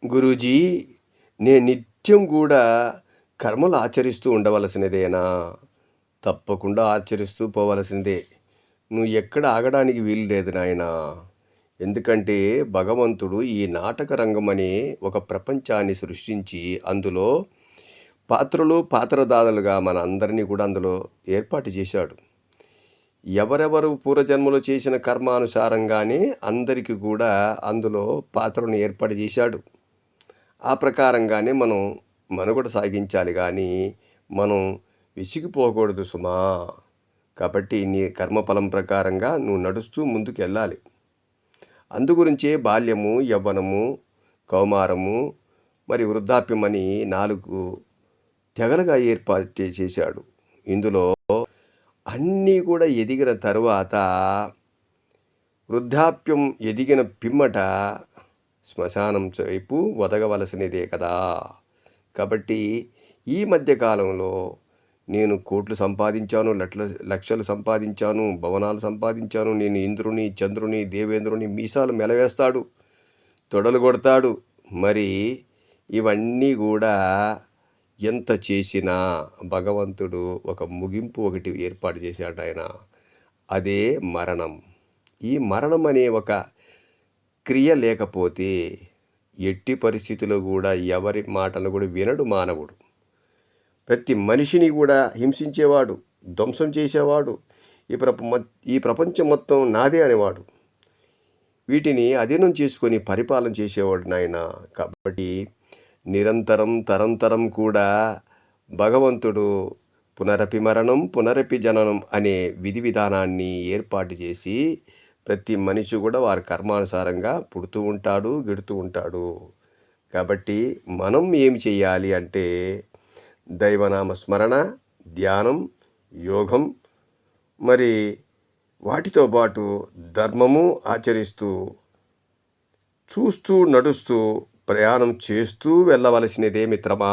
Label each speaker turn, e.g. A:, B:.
A: గురూజీ, నేను నిత్యం కూడా కర్మలు ఆచరిస్తూ ఉండవలసినదేనా? తప్పకుండా ఆచరిస్తూ పోవలసిందే. నువ్వు ఎక్కడ ఆగడానికి వీలు లేదు నాయనా. ఎందుకంటే భగవంతుడు ఈ నాటక రంగం అనే ఒక ప్రపంచాన్ని సృష్టించి అందులో పాత్రదారులుగా మన అందరినీ కూడా అందులో ఏర్పాటు చేశాడు. ఎవరెవరు పూర్వజన్మలో చేసిన కర్మానుసారంగానే అందరికీ కూడా అందులో పాత్రను ఏర్పాటు చేశాడు. ఆ ప్రకారంగానే మనం మనుగడ సాగించాలి, కానీ మనం విసిగిపోకూడదు సుమా. కాబట్టి నీ కర్మఫలం ప్రకారంగా నువ్వు నడుస్తూ ముందుకు వెళ్ళాలి. అందుగురించే బాల్యము, యవ్వనము, కౌమారము, మరి వృద్ధాప్యం అని 4 తెగలుగా ఏర్పాటు చేశాడు. ఇందులో అన్నీ కూడా ఎదిగిన తరువాత వృద్ధాప్యం ఎదిగిన పిమ్మట శ్మశానం వైపు వదగవలసినదే కదా. కాబట్టి ఈ మధ్యకాలంలో నేను కోట్లు సంపాదించాను, లక్షలు సంపాదించాను, భవనాలు సంపాదించాను, నేను ఇంద్రుని, చంద్రుని, దేవేంద్రుని, మీసాలు మెలవేస్తాడు, తొడలు కొడతాడు. మరి ఇవన్నీ కూడా ఎంత చేసినా భగవంతుడు ఒక ముగింపు ఒకటి ఏర్పాటు చేశాడు ఆయన. అదే మరణం. ఈ మరణం అనే ఒక క్రియ లేకపోతే ఎట్టి పరిస్థితుల్లో కూడా ఎవరి మాటలు కూడా వినడు మానవుడు. ప్రతి మనిషిని కూడా హింసించేవాడు, ధ్వంసం చేసేవాడు, ఈ ప్రపంచం మొత్తం నాదే అనేవాడు. వీటిని అధీనం చేసుకొని పరిపాలన చేసేవాడు నాయన. కాబట్టి నిరంతరం తరంతరం కూడా భగవంతుడు పునరపి మరణం పునరపి జననం అనే విధి విధానాన్ని ఏర్పాటు చేసి ప్రతి మనిషి కూడా వారి కర్మానుసారంగా పుడుతూ ఉంటాడు, గిడుతూ ఉంటాడు. కాబట్టి మనం ఏమి చేయాలి అంటే దైవనామ స్మరణ, ధ్యానం, యోగం, మరి వాటితో పాటు ధర్మము ఆచరిస్తూ చూస్తూ నడుస్తూ ప్రయాణం చేస్తూ వెళ్ళవలసినదే మిత్రమా.